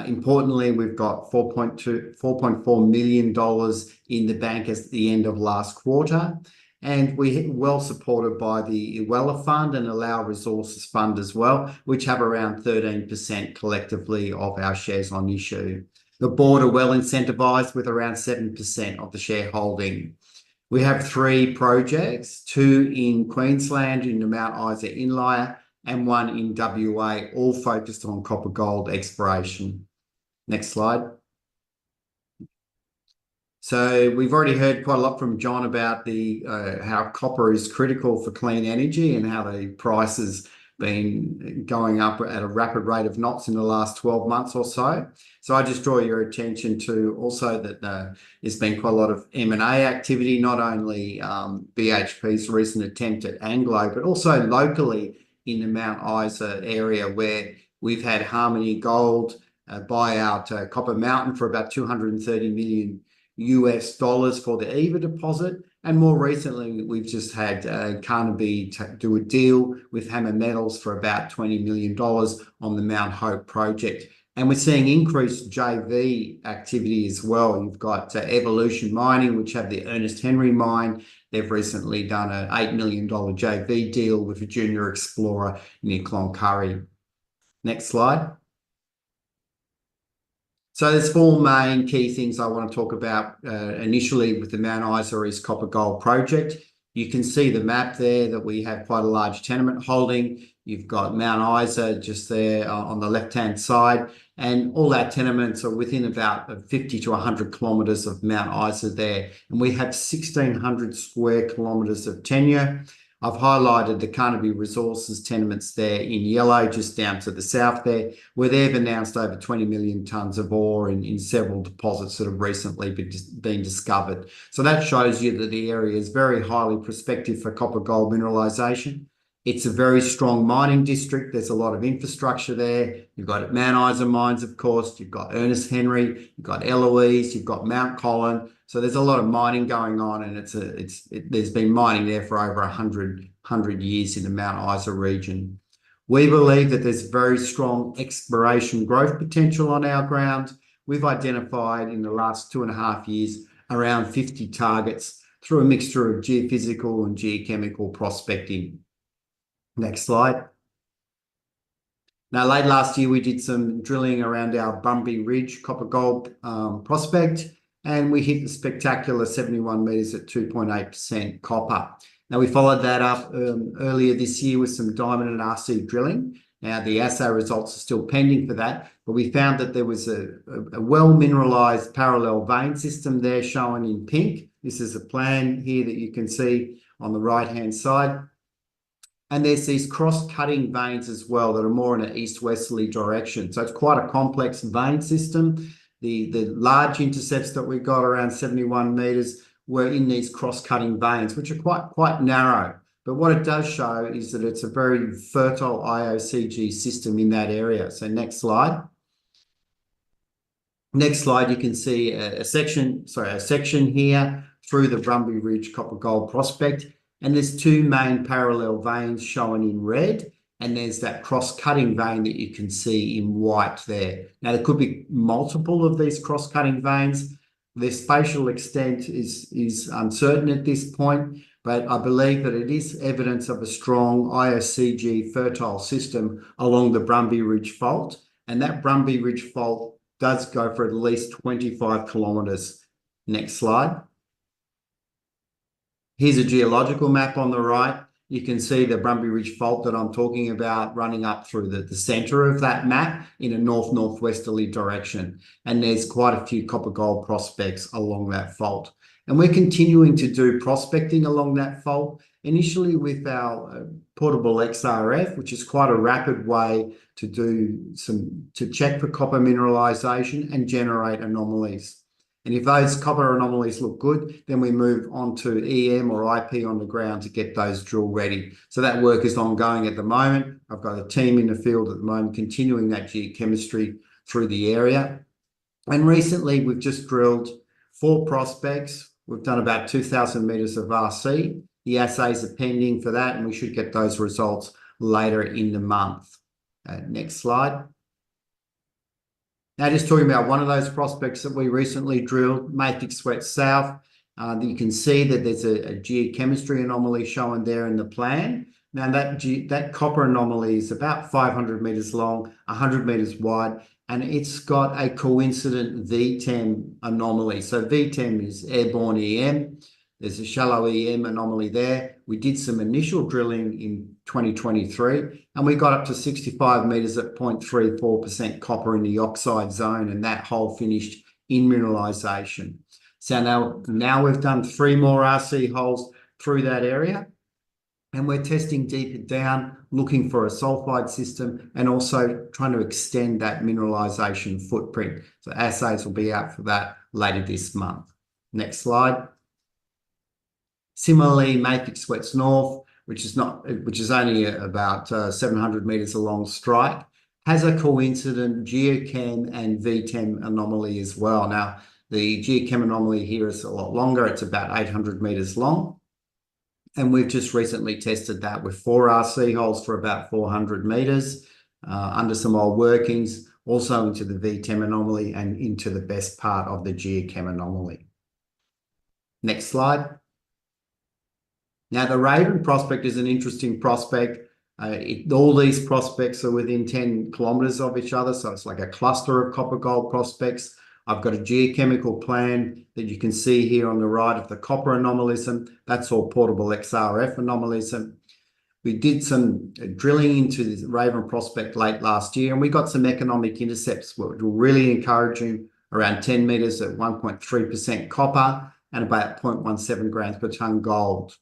Speaker 4: Importantly, we've got $4.4 million in the bank at the end of last quarter, and we're well supported by the Lowell Fund and Lowell Resources Fund as well, which have around 13% collectively of our shares on issue. The board are well incentivized with around 7% of the shareholding. We have 3 projects, 2 in Queensland in the Mount Isa Inlier and 1 in WA, all focused on copper gold exploration. Next slide. So we've already heard quite a lot from John about the how copper is critical for clean energy and how the price has been going up at a rapid rate of knots in the last 12 months or so. So I just draw your attention to also that there's been quite a lot of M&A activity, not only BHP's recent attempt at Anglo, but also locally in the Mount Isa area, where we've had Harmony Gold buy out Copper Mountain for about $230 million for the Eva deposit. And more recently, we've just had Carnaby do a deal with Hammer Metals for about $20 million on the Mount Hope project. And we're seeing increased JV activity as well. You've got Evolution Mining, which have the Ernest Henry mine. They've recently done an $8 million JV deal with a junior explorer near Cloncurry. Next slide. So there's 4 main key things I want to talk about initially with the Mount Isa East Copper Gold project. You can see the map there that we have quite a large tenement holding. You've got Mount Isa just there on the left-hand side, and all our tenements are within about 50 to 100 kilometres of Mount Isa there. And we have 1,600 square kilometres of tenure. I've highlighted the Carnaby Resources tenements there in yellow, just down to the south there, where they've announced over 20 million tonnes of ore in several deposits that have recently been discovered. So that shows you that the area is very highly prospective for copper gold mineralisation. It's a very strong mining district. There's a lot of infrastructure there. You've got Mount Isa mines, of course. You've got Ernest Henry. You've got Eloise. You've got Mount Colin. So there's a lot of mining going on, and there's been mining there for over 100 years in the Mount Isa region. We believe that there's very strong exploration growth potential on our ground. We've identified in the last 2.5 years around 50 targets through a mixture of geophysical and geochemical prospecting. Next slide. Now, late last year, we did some drilling around our Brumby Ridge copper gold prospect, and we hit the spectacular 71 metres at 2.8% copper. Now, we followed that up earlier this year with some diamond and RC drilling. Now, the assay results are still pending for that, but we found that there was a well-mineralised parallel vein system there shown in pink. This is a plan here that you can see on the right-hand side. And there's these cross-cutting veins as well that are more in an east-westerly direction. So it's quite a complex vein system. The large intercepts that we got around 71 metres were in these cross-cutting veins, which are quite narrow. But what it does show is that it's a very fertile IOCG system in that area. So next slide. Next slide, you can see a section here through the Brumby Ridge copper gold prospect. And there's 2 main parallel veins shown in red, and there's that cross-cutting vein that you can see in white there. Now, there could be multiple of these cross-cutting veins. Their spatial extent is uncertain at this point, but I believe that it is evidence of a strong IOCG fertile system along the Brumby Ridge fault, and that Brumby Ridge fault does go for at least 25 kilometres. Next slide. Here's a geological map on the right. You can see the Brumby Ridge fault that I'm talking about running up through the centre of that map in a north-northwesterly direction. And there's quite a few copper gold prospects along that fault. And we're continuing to do prospecting along that fault, initially with our portable XRF, which is quite a rapid way to check for copper mineralisation and generate anomalies. And if those copper anomalies look good, then we move on to EM or IP on the ground to get those drill ready. So that work is ongoing at the moment. I've got a team in the field at the moment continuing that geochemistry through the area. And recently we've just drilled 4 prospects. We've done about 2,000 metres of RC. The assays are pending for that, and we should get those results later in the month. Next slide. Now, just talking about one of those prospects that we recently drilled, Matrix Sweat South, you can see that there's a geochemistry anomaly shown there in the plan. Now, that copper anomaly is about 500 metres long, 100 metres wide, and it's got a coincident VTEM anomaly. So VTEM is airborne EM. There's a shallow EM anomaly there. We did some initial drilling in 2023, and we got up to 65 meters at 0.34% copper in the oxide zone, and that hole finished in mineralization. So now we've done 3 more RC holes through that area, and we're testing deeper down, looking for a sulfide system and also trying to extend that mineralization footprint. So assays will be out for that later this month. Next slide. Similarly, Matrix West North, which is only about 700 meters along strike, has a coincident geochem and VTEM anomaly as well. Now, the geochem anomaly here is a lot longer. It's about 800 meters long. And we've just recently tested that with 4 RC holes for about 400 meters under some old workings, also into the VTEM anomaly and into the best part of the geochem anomaly. Next slide. Now, the Raven prospect is an interesting prospect. All these prospects are within 10 kilometers of each other, so it's like a cluster of copper-gold prospects. I've got a geochemical plan that you can see here on the right of the copper anomalism. That's all portable XRF anomalism. We did some drilling into the Raven prospect late last year, and we got some economic intercepts, which were really encouraging, around 10 meters at 1.3% copper and about 0.17 grams per tonne gold.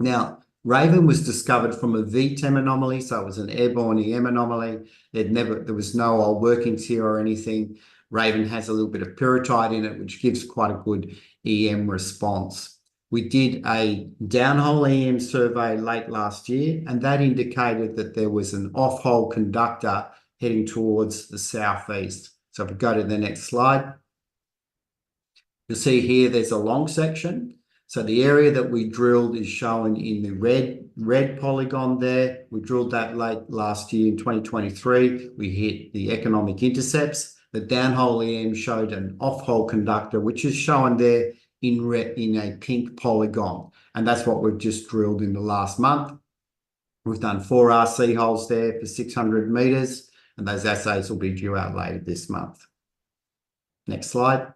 Speaker 4: Now, Raven was discovered from a VTEM anomaly, so it was an airborne EM anomaly. There was no old workings here or anything. Raven has a little bit of pyrrhotite in it, which gives quite a good EM response. We did a downhole EM survey late last year, and that indicated that there was an off-hole conductor heading towards the southeast. So if we go to the next slide, you'll see here there's a long section. So the area that we drilled is shown in the red polygon there. We drilled that late last year in 2023. We hit the economic intercepts. The downhole EM showed an off-hole conductor, which is shown there in a pink polygon. And that's what we've just drilled in the last month. We've done 4 RC holes there for 600 meters, and those assays will be due out later this month. Next slide.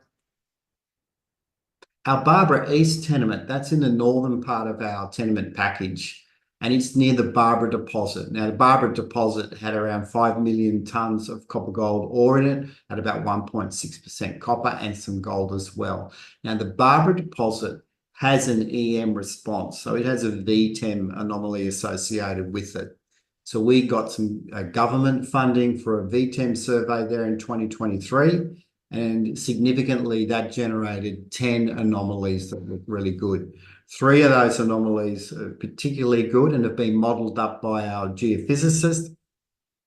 Speaker 4: Our Barbara East tenement, that's in the northern part of our tenement package, and it's near the Barbara deposit. Now, the Barbara deposit had around 5 million tonnes of copper gold ore in it, at about 1.6% copper and some gold as well. Now, the Barbara deposit has an EM response, so it has a VTEM anomaly associated with it. So we got some government funding for a VTEM survey there in 2023. And significantly, that generated 10 anomalies that were really good. 3 of those anomalies are particularly good and have been modelled up by our geophysicist.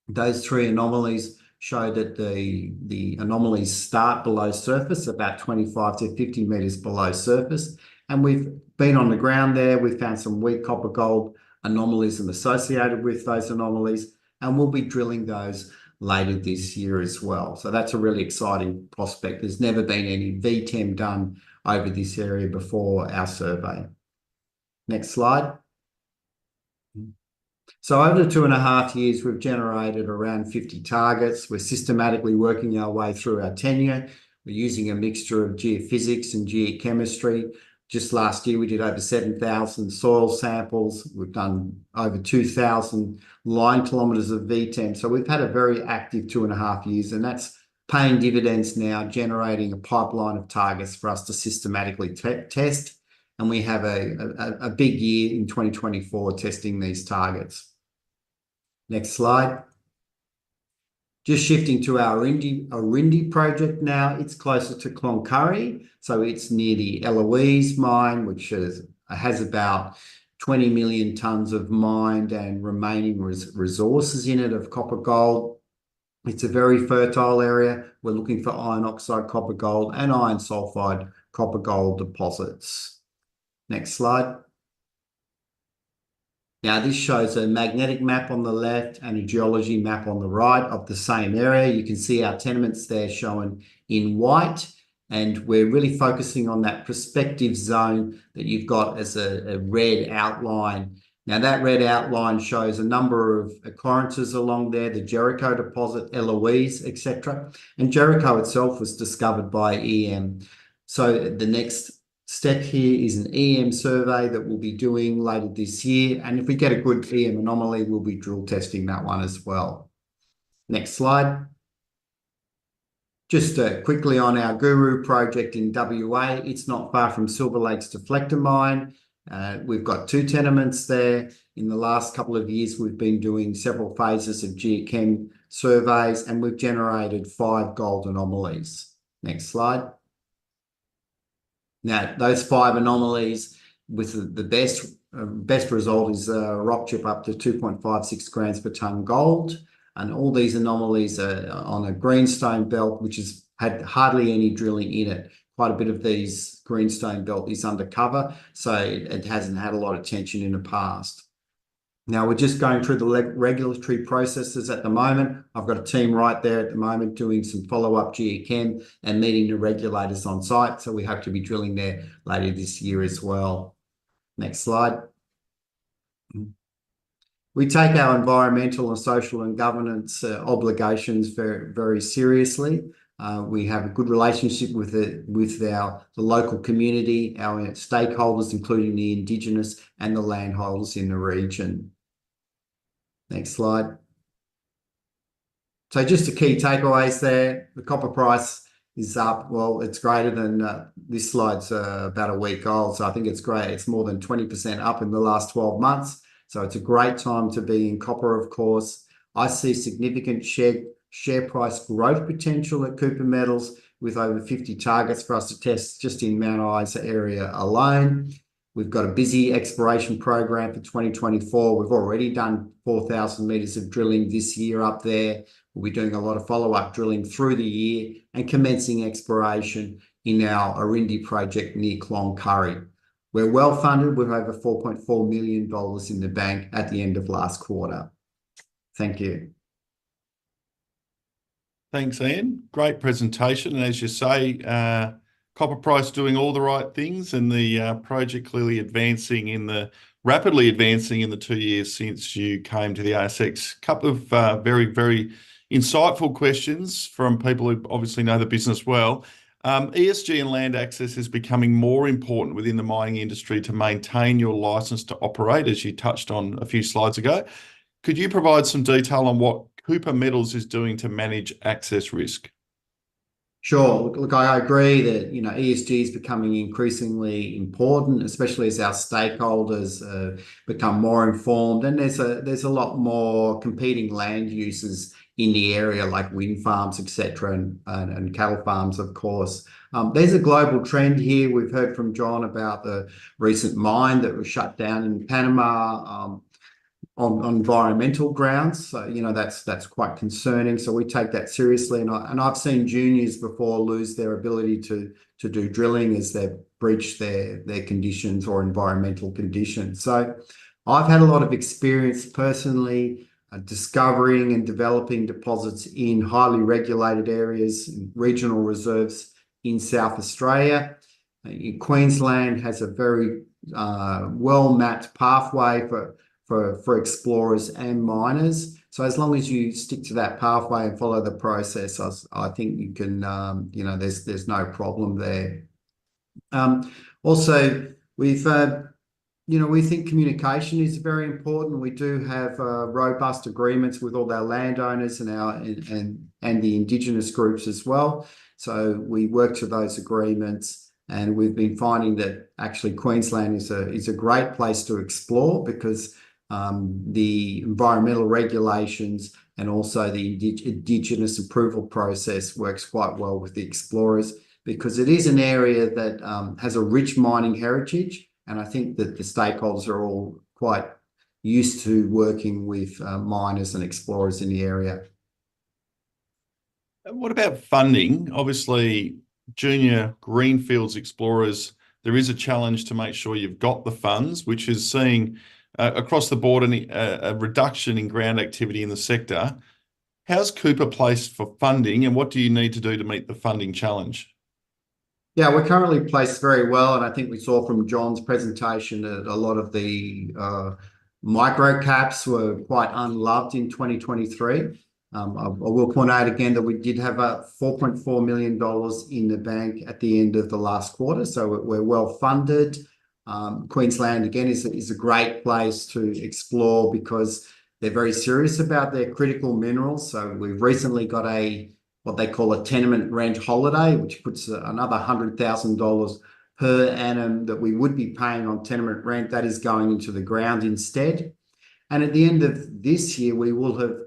Speaker 4: Those 3 anomalies show that the anomalies start below surface, about 25 to 50 metres below surface. And we've been on the ground there. We've found some weak copper gold anomalism associated with those anomalies, and we'll be drilling those later this year as well. So that's a really exciting prospect. There's never been any VTEM done over this area before our survey. Next slide. So over the 2.5 years, we've generated around 50 targets. We're systematically working our way through our tenure. We're using a mixture of geophysics and geochemistry. Just last year, we did over 7,000 soil samples. We've done over 2,000 line kilometres of VTEM. So we've had a very active 2.5 years, and that's paying dividends now, generating a pipeline of targets for us to systematically test. And we have a big year in 2024 testing these targets. Next slide. Just shifting to our Orindi project now, it's closer to Cloncurry. So it's near the Eloise mine, which has about 20 million tonnes of mined and remaining resources in it of copper gold. It's a very fertile area. We're looking for iron oxide copper gold and iron sulfide copper gold deposits. Next slide. Now, this shows a magnetic map on the left and a geology map on the right of the same area. You can see our tenements there shown in white, and we're really focusing on that prospective zone that you've got as a red outline. Now, that red outline shows a number of occurrences along there, the Jericho deposit, Eloise, etc. And Jericho itself was discovered by EM. So the next step here is an EM survey that we'll be doing later this year. And if we get a good EM anomaly, we'll be drill testing that one as well. Next slide. Just quickly on our Guru project in WA, it's not far from Silver Lake's Deflector mine. We've got 2 tenements there. In the last couple of years, we've been doing several phases of geochem surveys, and we've generated 5 gold anomalies. Next slide. Now, those 5 anomalies with the best result is a rock chip up to 2.56 grams per tonne gold. And all these anomalies are on a greenstone belt, which has had hardly any drilling in it. Quite a bit of these greenstone belt is undercover, so it hasn't had a lot of attention in the past. Now, we're just going through the regulatory processes at the moment. I've got a team right there at the moment doing some follow-up geochem and meeting the regulators on site, so we hope to be drilling there later this year as well. Next slide. We take our environmental and social and governance obligations very, very seriously. We have a good relationship with the local community, our stakeholders, including the Indigenous and the landholders in the region. Next slide. So just the key takeaways there. The copper price is up. Well, it's greater than this slide's about a week old, so I think it's great. It's more than 20% up in the last 12 months. So it's a great time to be in copper, of course. I see significant share price growth potential at Cooper Metals with over 50 targets for us to test just in Mount Isa area alone. We've got a busy exploration program for 2024. We've already done 4,000 metres of drilling this year up there. We'll be doing a lot of follow-up drilling through the year and commencing exploration in our Arindi project near Cloncurry. We're well funded with over $4.4 million in the bank at the end of last quarter. Thank you.
Speaker 1: Thanks, Ian. Great presentation. And as you say, copper price doing all the right things, and the project clearly rapidly advancing in the 2 years since you came to the ASX. Couple of very, very insightful questions from people who obviously know the business well. ESG and land access is becoming more important within the mining industry to maintain your license to operate, as you touched on a few slides ago. Could you provide some detail on what Cooper Metals is doing to manage access risk?
Speaker 4: Sure. Look, I agree that ESG is becoming increasingly important, especially as our stakeholders become more informed, and there's a lot more competing land uses in the area, like wind farms, etc., and cattle farms, of course. There's a global trend here. We've heard from John about the recent mine that was shut down in Panama on environmental grounds. So, that's quite concerning. So we take that seriously. And I've seen juniors before lose their ability to do drilling as they've breached their conditions or environmental conditions. So I've had a lot of experience personally discovering and developing deposits in highly regulated areas, regional reserves in South Australia. Queensland has a very well-mapped pathway for explorers and miners. So as long as you stick to that pathway and follow the process, I think you can, there's no problem there. Also, we think communication is very important. We do have robust agreements with all our landowners and the Indigenous groups as well. So we work to those agreements, and we've been finding that actually Queensland is a great place to explore because the environmental regulations and also the Indigenous approval process works quite well with the explorers, because it is an area that has a rich mining heritage. And I think that the stakeholders are all quite used to working with miners and explorers in the area.
Speaker 1: And what about funding? Obviously, junior greenfields explorers, there is a challenge to make sure you've got the funds, which is seeing across the board a reduction in ground activity in the sector. How's Cooper placed for funding, and what do you need to do to meet the funding challenge?
Speaker 4: Yeah, we're currently placed very well, and I think we saw from John's presentation that a lot of the micro caps were quite unloved in 2023. I will point out again that we did have a $4.4 million in the bank at the end of the last quarter, so we're well funded. Queensland again is a great place to explore because they're very serious about their critical minerals. So we've recently got what they call a tenement rent holiday, which puts another $100,000 per annum that we would be paying on tenement rent that is going into the ground instead. And at the end of this year, we will have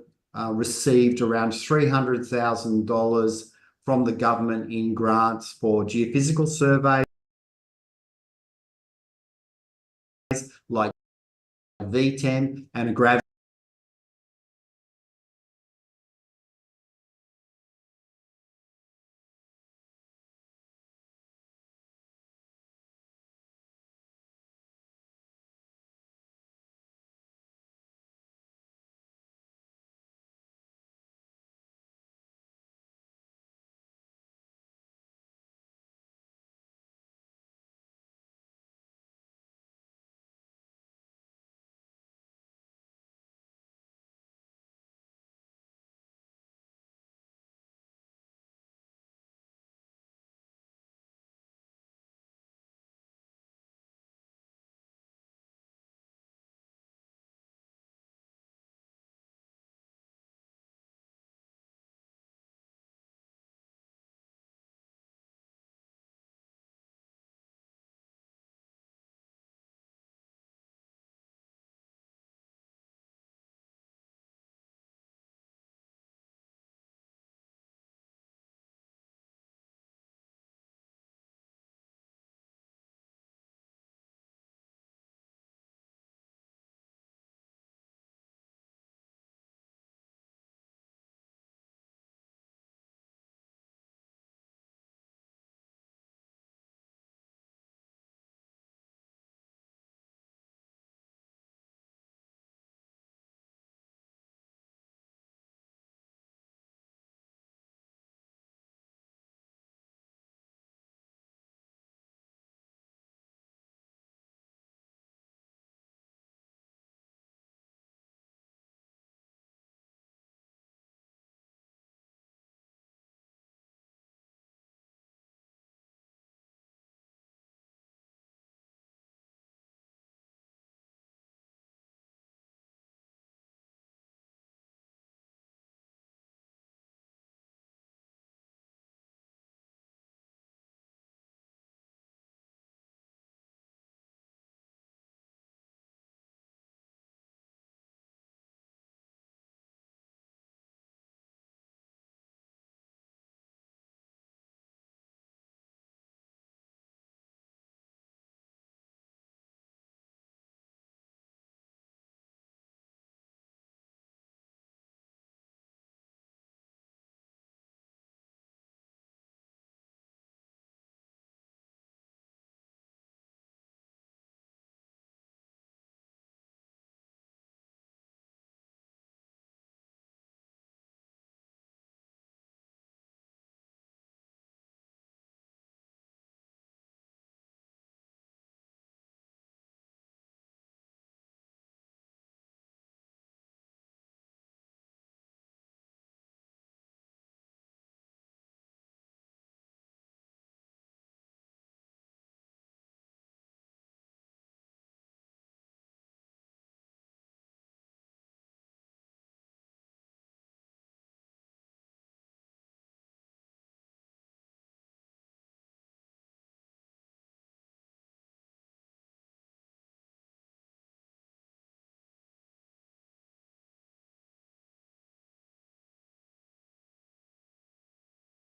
Speaker 4: received around $300,000 from the government in grants for geophysical surveys like V10 and a gravity